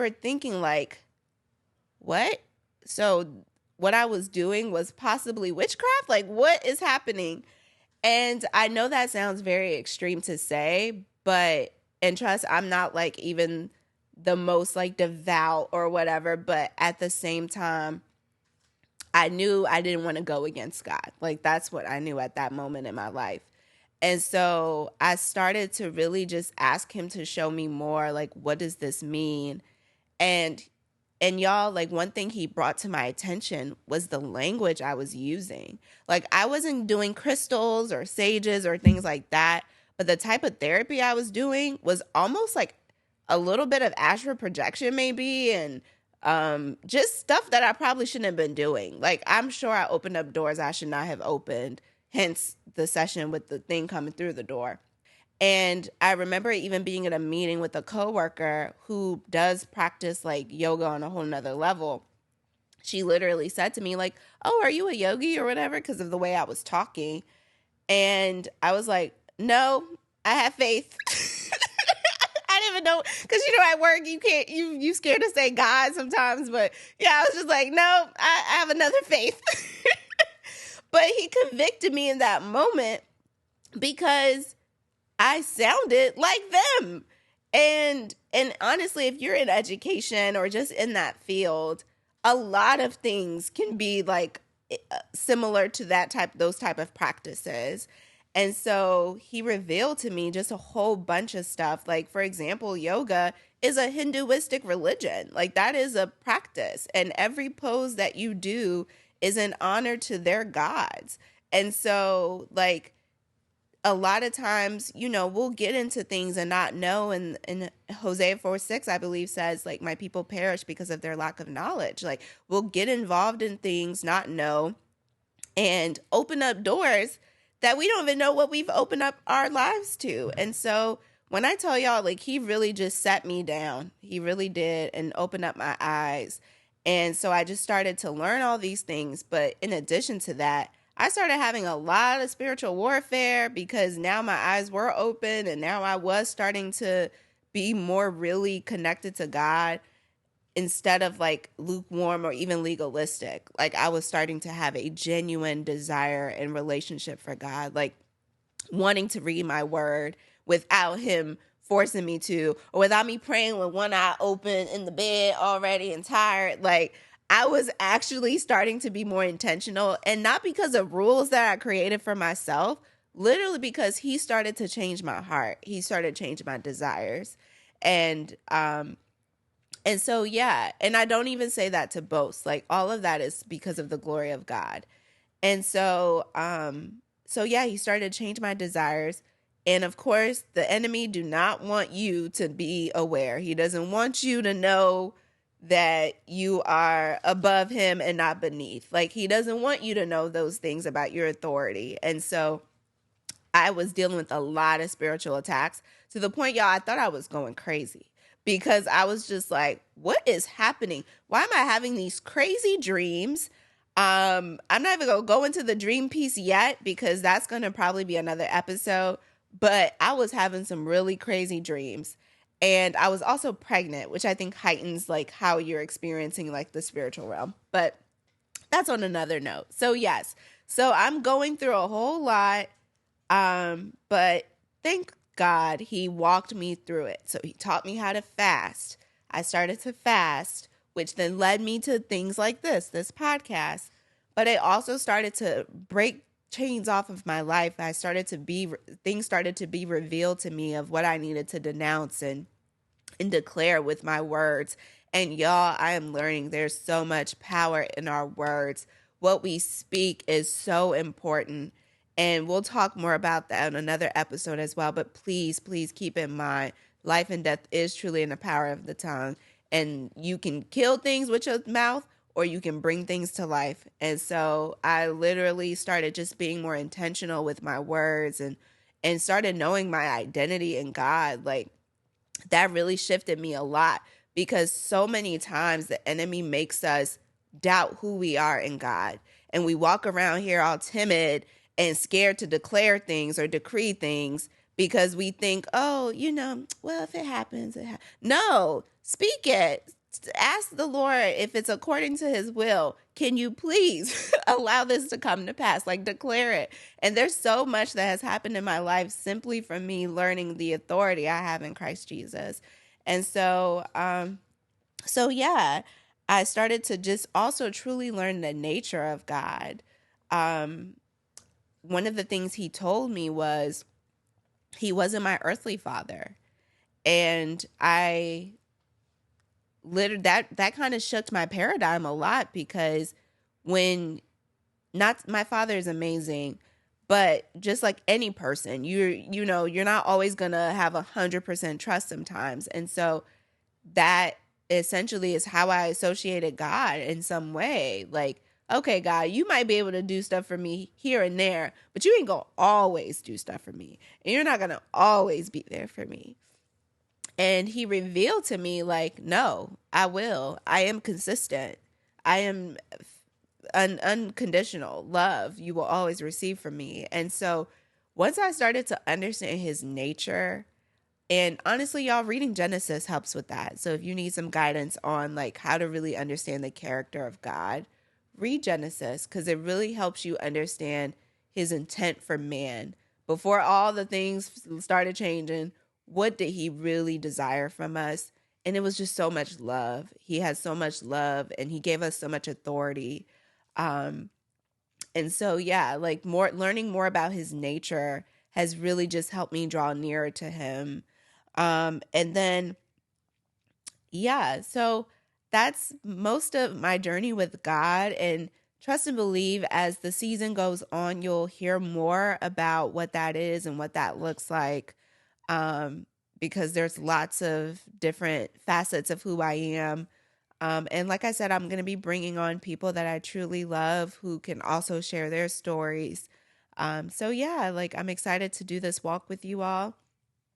remember thinking like, what? So what I was doing was possibly witchcraft? Like, what is happening? And I know that sounds very extreme to say, but, and trust, I'm not like even the most like devout or whatever, but at the same time, I knew I didn't want to go against God. Like, that's what I knew at that moment in my life. And so I started to really just ask him to show me more, like, what does this mean? And y'all, like, one thing he brought to my attention was the language I was using. Like, I wasn't doing crystals or sages or things like that, but the type of therapy I was doing was almost like a little bit of astral projection maybe, and just stuff that I probably shouldn't have been doing. Like, I'm sure I opened up doors I should not have opened, hence the session with the thing coming through the door. And I remember even being in a meeting with a coworker who does practice like yoga on a whole nother level. She literally said to me like, "Oh, are you a yogi or whatever?" Because of the way I was talking. And I was like, "No, I have faith." I didn't even know, because at work you scared to say God sometimes, but yeah, I was just like, no, I have another faith. But he convicted me in that moment because I sounded like them. And honestly, if you're in education or just in that field, a lot of things can be like similar to those type of practices. And so he revealed to me just a whole bunch of stuff. Like, for example, yoga is a Hinduistic religion. Like, that is a practice. And every pose that you do is an honor to their gods. And so, like, a lot of times, we'll get into things and not know. And Hosea 4:6, I believe, says, like, my people perish because of their lack of knowledge. Like, we'll get involved in things, not know, and open up doors that we don't even know what we've opened up our lives to. And so when I tell y'all, like, he really just sat me down. He really did, and opened up my eyes. And so I just started to learn all these things. But in addition to that, I started having a lot of spiritual warfare because now my eyes were open, and now I was starting to be more really connected to God instead of like lukewarm or even legalistic. Like, I was starting to have a genuine desire and relationship for God, like wanting to read my word without him forcing me to, or without me praying with one eye open in the bed already and tired. Like, I was actually starting to be more intentional, and not because of rules that I created for myself, literally because he started to change my heart. He started to change my desires. And so, yeah, and I don't even say that to boast. Like, all of that is because of the glory of God. And so, yeah, he started to change my desires. And of course, the enemy do not want you to be aware. He doesn't want you to know that you are above him and not beneath. Like, he doesn't want you to know those things about your authority. And so I was dealing with a lot of spiritual attacks to the point, y'all, I thought I was going crazy. Because I was just like, what is happening? Why am I having these crazy dreams? I'm not even going to go into the dream piece yet because that's going to probably be another episode. But I was having some really crazy dreams. And I was also pregnant, which I think heightens like how you're experiencing like the spiritual realm. But that's on another note. So yes, so I'm going through a whole lot. But thank God he walked me through it. So he taught me how to fast. I started to fast, which then led me to things like this podcast. But it also started to break chains off of my life. Things started to be revealed to me of what I needed to denounce and declare with my words. And y'all, I am learning there's so much power in our words. What we speak is so important. And we'll talk more about that in another episode as well. But please, please keep in mind, life and death is truly in the power of the tongue. And you can kill things with your mouth, or you can bring things to life. And so I literally started just being more intentional with my words and started knowing my identity in God. Like, that really shifted me a lot, because so many times the enemy makes us doubt who we are in God. And we walk around here all timid and scared to declare things or decree things because we think, oh, well, if it happens, no, speak it. Ask the Lord if it's according to his will. Can you please allow this to come to pass? Like, declare it. And there's so much that has happened in my life simply from me learning the authority I have in Christ Jesus. And so yeah, I started to just also truly learn the nature of God. Um, One of the things he told me was he wasn't my earthly father. And I literally that kind of shook my paradigm a lot, because when not my father is amazing, but just like any person, you're not always gonna have 100% trust sometimes. And so that essentially is how I associated God in some way. Like, okay, God, you might be able to do stuff for me here and there, but you ain't gonna always do stuff for me. And you're not gonna always be there for me. And he revealed to me, like, no, I will. I am consistent. I am an unconditional love you will always receive from me. And so once I started to understand his nature, and honestly, y'all, reading Genesis helps with that. So if you need some guidance on like how to really understand the character of God, read Genesis, because it really helps you understand his intent for man. Before all the things started changing, what did he really desire from us? And it was just so much love. He has so much love, and he gave us so much authority. Um, and so yeah, like learning more about his nature has really just helped me draw nearer to him. And then, yeah, so that's most of my journey with God. And trust and believe, as the season goes on, you'll hear more about what that is and what that looks like. Um, because there's lots of different facets of who I am. And like I said, I'm going to be bringing on people that I truly love who can also share their stories. So yeah, like I'm excited to do this walk with you all.